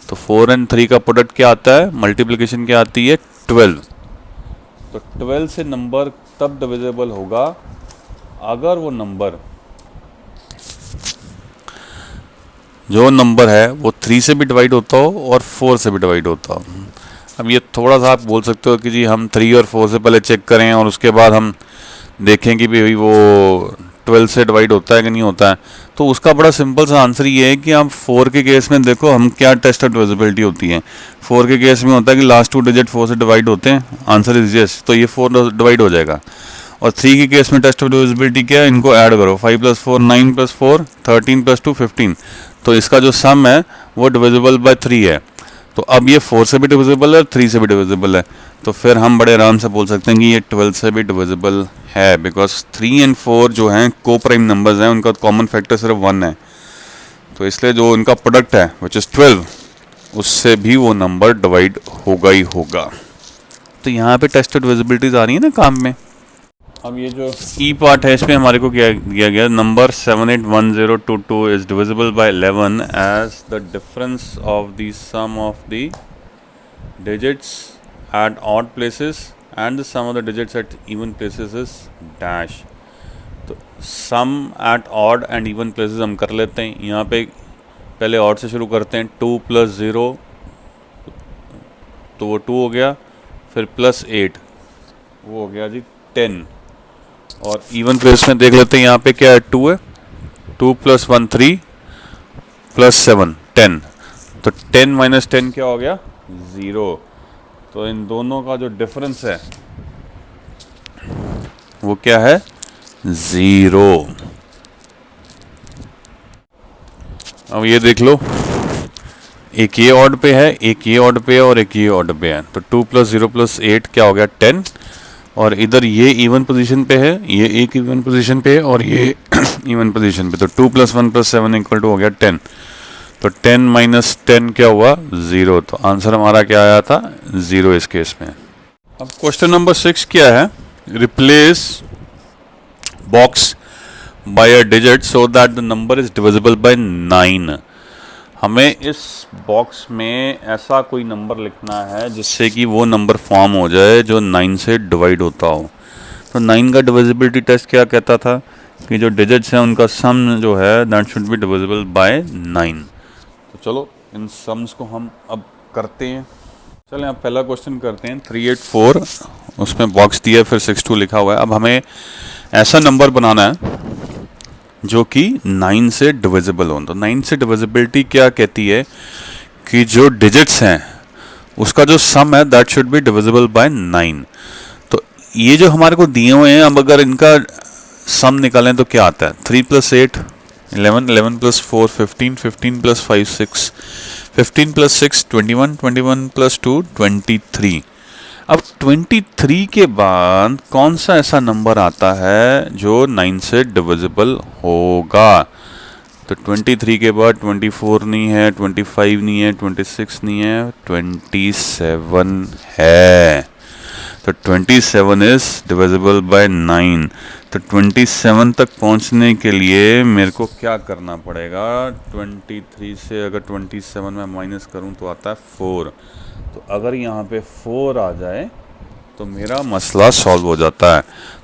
[SPEAKER 1] तो 4 and 3 का प्रोडक्ट क्या आता है? मल्टीप्लिकेशन क्या आती है? 12. तो 12 से नंबर तब डिविजिबल होगा अगर वो नंबर जो नंबर है वो 3 से भी डिवाइड होता हो और 4 से भी डिवाइड होता हो. अब ये थोड़ा सा आप बोल सकते हो कि जी हम 3 और 4 से पहले चेक करें और उसके बाद हम देखें कि भाई वो 12 से डिवाइड होता है कि नहीं होता है. तो उसका बड़ा सिंपल सा आंसर ये है कि आप 4 के केस में देखो हम क्या टेस्ट ऑफ डिविजिबिलिटी होती है. 4 के केस में होता है कि लास्ट 2 डिजिट 4 से डिवाइड होते हैं. Answer is yes. तो ये 4 डिवाइड हो जाएगा. और 3 के केस में टेस्ट ऑफ डिविजिबिलिटी क्या है? इनको ऐड करो. 5 + 4 9 + 4 13 + 2 15. तो इसका जो सम है वो डिविजिबल बाय 3 है. तो अब ये 4 से भी डिविजिबल है और 3 से भी डिविजिबल है. तो फिर हम बड़े आराम से बोल सकते हैं कि ये 12 से भी डिविजिबल है बिकॉज 3 and 4 जो हैं को प्राइम नंबर्स हैं उनका कॉमन फैक्टर सिर्फ 1 है. तो इसलिए जो उनका प्रोडक्ट है विच इज़ 12 उससे भी वो नंबर डिवाइड होगा ही होगा. तो यहाँ पे टेस्ट ऑफ डिविजिबिलिटीज आ रही है ना काम में. अब ये जो ई पार्ट है इसमें हमारे को क्या दिया गया? Number 781022 is divisible by 11 as the difference of the sum of the digits at odd places and the sum of the digits at even places is dash. तो sum at odd and even places हम कर लेते हैं. यहाँ पे पहले odd से शुरू करते हैं. 2 + 0 तो वो 2 हो गया. फिर +8 वो हो गया जी 10. और इवन प्लेस में देख लेते हैं यहाँ पे क्या है? 2 है. 2 + 1 3 + 7 10. तो 10 - 10 क्या हो गया? 0. तो इन दोनों का जो डिफरेंस है वो क्या है? 0. अब ये देख लो एक ये ऑड पे है, एक ये ऑड पे है और एक ये ऑड पे है. तो 2 + 0 + 8 क्या हो गया? 10. और इधर ये इवन पोजीशन पे है, ये एक इवन पोजीशन पे है और ये इवन पोजीशन पे. तो 2 + 1 + 7 = हो गया 10. तो 10 - 10 क्या हुआ? 0. तो आंसर हमारा क्या आया था? 0 इस केस में. अब क्वेश्चन नंबर 6 क्या है? Replace box by a digit so that the number is divisible by 9. हमें इस बॉक्स में ऐसा कोई नंबर लिखना है जिससे कि वो नंबर फॉर्म हो जाए जो 9 से डिवाइड होता हो. तो 9 का डिविजिबिलिटी टेस्ट क्या कहता था कि जो डिजिट्स हैं उनका सम जो है that should be divisible by 9. तो चलो इन सम्स को हम अब करते हैं. चलें अब पहला क्वेश्चन करते हैं. 384 उसमें बॉक्स दिया है, फिर 62 लिखा हुआ है. अब हमें ऐसा नंबर बनाना है जो कि 9 से डिविजिबल हो. तो 9 से डिविजिबिलिटी क्या कहती है कि जो डिजिट्स हैं उसका जो सम है that should be divisible by 9. तो ये जो हमारे को दिए हुए हैं अब अगर इनका सम निकालें तो क्या आता है? 3 + 8 11 11 + 4 15 15 + 5 6 15 + 6 21 21 + 2 23. अब 23 के बाद कौन सा ऐसा नंबर आता है जो 9 से डिविजिबल होगा? तो 23 के बाद 24 नहीं है, 25 नहीं है, 26 नहीं है, 27 है. तो 27 इज डिविजिबल बाय 9. तो 27 तक पहुंचने के लिए मेरे को क्या करना पड़ेगा? 23 से अगर 27 में माइनस करूं तो आता है 4. तो अगर यहाँ पे 4 आ जाए तो मेरा मसला सॉल्व हो जाता है.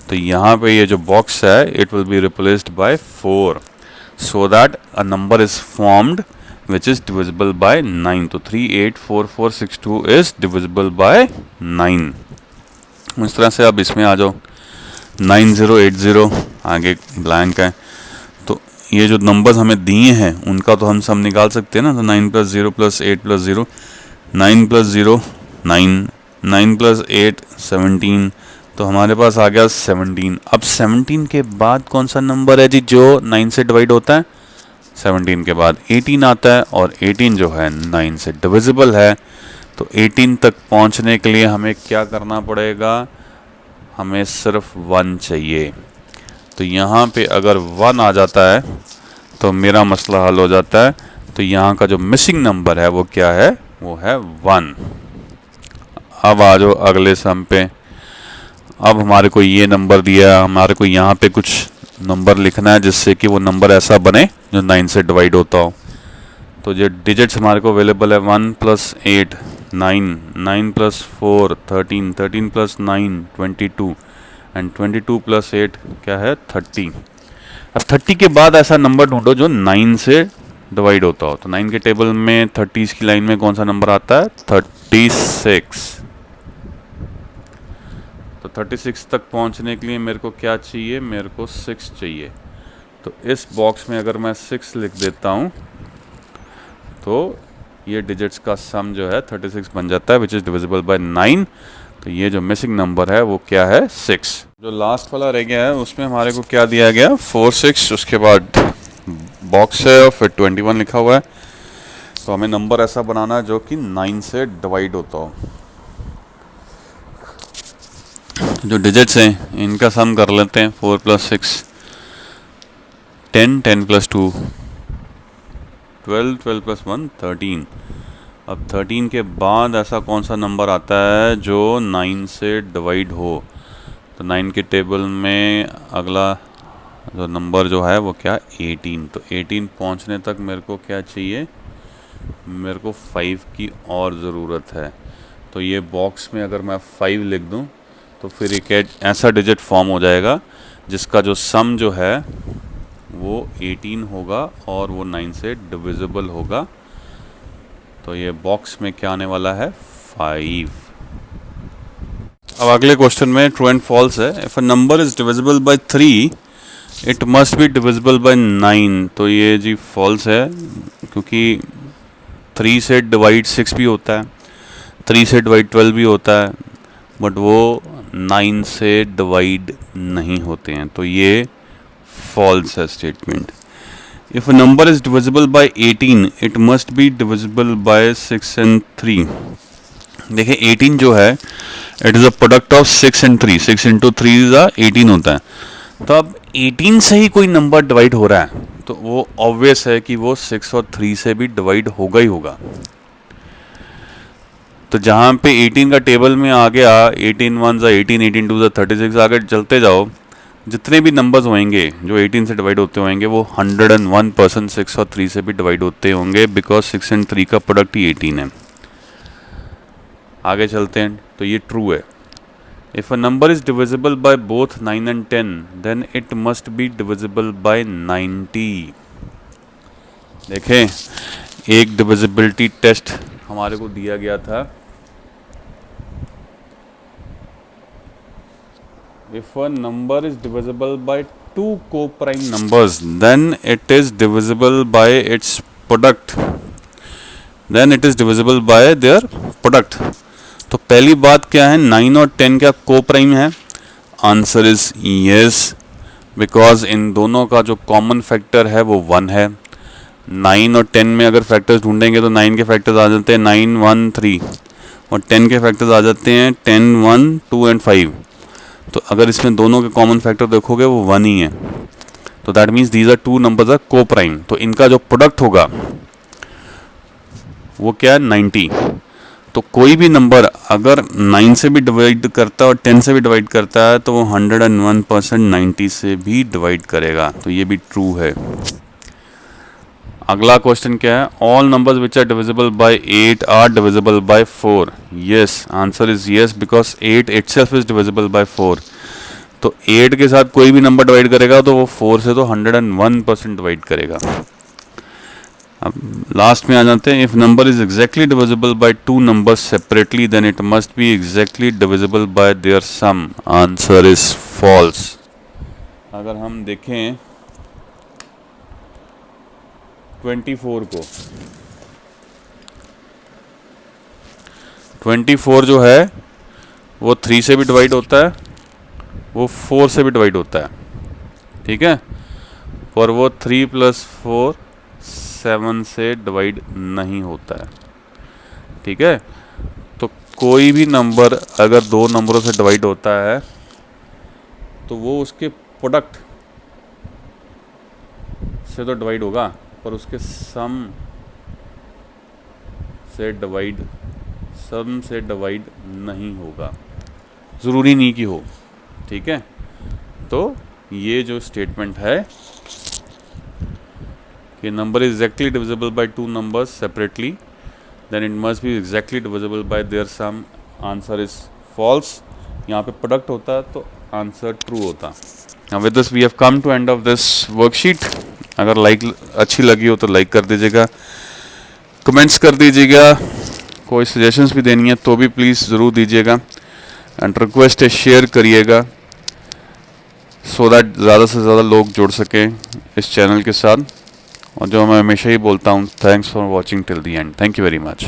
[SPEAKER 1] तो यहाँ पे ये जो बॉक्स है it will be replaced by 4 so that a number is formed which is divisible by 9. तो 384462 इज डिविजिबल बाय 9. इस तरह से अब इसमें आ जाओ. 9080 आगे ब्लैंक है। तो ये जो नंबर्स हमें दिए हैं उनका तो हम सम निकाल सकते हैं ना। तो 9 + 0 + 8 + 0, 9 + 0 9, 9 + 8 17, तो हमारे पास आ गया 17। अब 17 के बाद कौन सा नंबर है जी जो 9 से डिवाइड होता है? 17 के बाद 18 आता है, और 18 जो है 9 से डिविजिबल है। तो 18 तक पहुंचने के लिए हमें क्या करना पड़ेगा? हमें सिर्फ 1 चाहिए। तो यहाँ पे अगर 1 आ जाता है तो मेरा मसला हल हो जाता है। तो यहाँ का जो मिसिंग नंबर है वो क्या है? वो है 1। अब आ जाओ अगले सम पे। अब हमारे को ये नंबर दिया है, हमारे को यहाँ पे कुछ नंबर लिखना है जिससे कि वो नंबर ऐसा बने जो 9 से डिवाइड होता हो। तो जो डिजिट्स हमारे को अवेलेबल है 1 + 8 9, 9 + 4 13, 13 + 9 22, एंड 22 + 8 क्या है? 30। अब 30 के बाद ऐसा नंबर ढूंढो जो 9 से डिवाइड होता हो। तो 9 के टेबल में 30s की लाइन में कौन सा नंबर आता है? 36। तो 36 तक पहुंचने के लिए मेरे को क्या चाहिए? मेरे को 6 चाहिए। तो इस बॉक्स में अगर मैं 6 लिख देता हूं तो ये डिजिट्स का सम जो है 36 बन जाता है, विच इज़ डिविजिबल बाय 9। तो ये जो मिसिंग नंबर है वो क्या है? 6। जो लास्ट वाला रह गया है उसमें हमारे को क्या दिया गया? 4 6, उसके बाद बॉक्स है और फिर 21 लिखा हुआ है। तो हमें नंबर ऐसा बनाना है जो कि 9 से डिवाइड होता हो। जो डिजिट्स हैं इनका सम कर लेते हैं। 4 + 6 10, 10 + 2 12, 12 + 1 13। अब 13 के बाद ऐसा कौन सा नंबर आता है जो 9 से डिवाइड हो? तो 9 के टेबल में अगला जो नंबर जो है वो क्या? 18। तो 18 पहुंचने तक मेरे को क्या चाहिए? मेरे को 5 की और ज़रूरत है। तो ये बॉक्स में अगर मैं 5 लिख दूं तो फिर एक ऐसा डिजिट फॉर्म हो जाएगा जिसका जो सम जो है वो 18 होगा और वो 9 से डिविजिबल होगा। तो ये बॉक्स में क्या आने वाला है? 5। अब अगले क्वेश्चन में ट्रू एंड फॉल्स है। If a number is divisible by 3 it must be divisible by 9। तो ये जी फॉल्स है, क्योंकि 3 से डिवाइड 6 भी होता है, 3 से डिवाइड 12 भी होता है, बट वो 9 से डिवाइड नहीं होते हैं। तो ये फॉल्स है statement. If a number is divisible bye 18 it must be divisible by 6 and 3। देखिए 18 जो है it is a product of 6 and 3। 6 × 3 is 18 होता है। तो अब 18 से ही कोई नंबर डिवाइड हो रहा है तो वो ऑब्वियस है कि वो 6 और 3 से भी डिवाइड होगा ही होगा। तो जहाँ पे 18 का टेबल में आ गया 18 1 18, 18 2 36, आगे चलते जाओ, जितने भी नंबर्स होंगे जो 18 से डिवाइड होते होंगे वो 101% 6 और 3 से भी डिवाइड होते होंगे, बिकॉज 6 and 3 का प्रोडक्ट ही 18 है। आगे चलते हैं तो ये ट्रू है। If a number is divisible by both 9 and 10 then it must be divisible by 90। देखें एक डिविजिबिलिटी टेस्ट हमारे को दिया गया था। If a number is divisible by 2 co-prime numbers, then it is divisible by its product. Then it is divisible by their product. तो पहली बात क्या है? 9 और 10 क्या co-prime है? Answer is yes, because in दोनों का जो कॉमन फैक्टर है वो 1 है। 9 और 10 में अगर फैक्टर्स ढूंढेंगे तो 9 के फैक्टर्स आ जाते हैं 9 1 3, और 10 के फैक्टर्स आ जाते हैं 10 1 2 and 5। तो अगर इसमें दोनों के कॉमन फैक्टर देखोगे वो 1 ही है। तो that means these are two numbers are coprime. तो इनका जो प्रोडक्ट होगा वो क्या है? 90। तो कोई भी नंबर अगर 9 से भी डिवाइड करता है और 10 से भी डिवाइड करता है तो वो 101% 90 से भी डिवाइड करेगा। तो ये भी ट्रू है। अगला क्वेश्चन क्या है? All numbers which are divisible by 8 are divisible by 4। Yes, answer is yes, because 8 itself is divisible by 4। तो 8 के साथ कोई भी नंबर डिवाइड करेगा तो वो 4 से तो 101% डिवाइड करेगा। अब लास्ट में आ जाते हैं. If number is exactly divisible by two numbers separately then it must be exactly divisible by their sum. Answer is false. अगर हम देखें 24 को, 24 जो है वो 3 से भी डिवाइड होता है, वो 4 से भी डिवाइड होता है. ठीक है, पर वो 3 + 4 7 से डिवाइड नहीं होता है. ठीक है, तो कोई भी नंबर अगर दो नंबरों से डिवाइड होता है तो वो उसके प्रोडक्ट से तो डिवाइड होगा, पर उसके सम से डिवाइड नहीं होगा. ज़रूरी नहीं कि हो. ठीक है, तो ये जो स्टेटमेंट है कि number is exactly divisible by two numbers separately then it must be exactly divisible by their sum. Answer is false. यहाँ पे प्रोडक्ट होता तो आंसर ट्रू होता. Now with this we have come to end of this worksheet. अगर अच्छी लगी हो तो लाइक कर दीजिएगा, कमेंट्स कर दीजिएगा, कोई सजेशंस भी देनी है तो भी प्लीज़ ज़रूर दीजिएगा. एंड रिक्वेस्ट है शेयर करिएगा सो दैट ज़्यादा से ज़्यादा लोग जुड़ सकें इस चैनल के साथ. और जो मैं हमेशा ही बोलता हूँ, thanks for watching till the and. Thank you very much.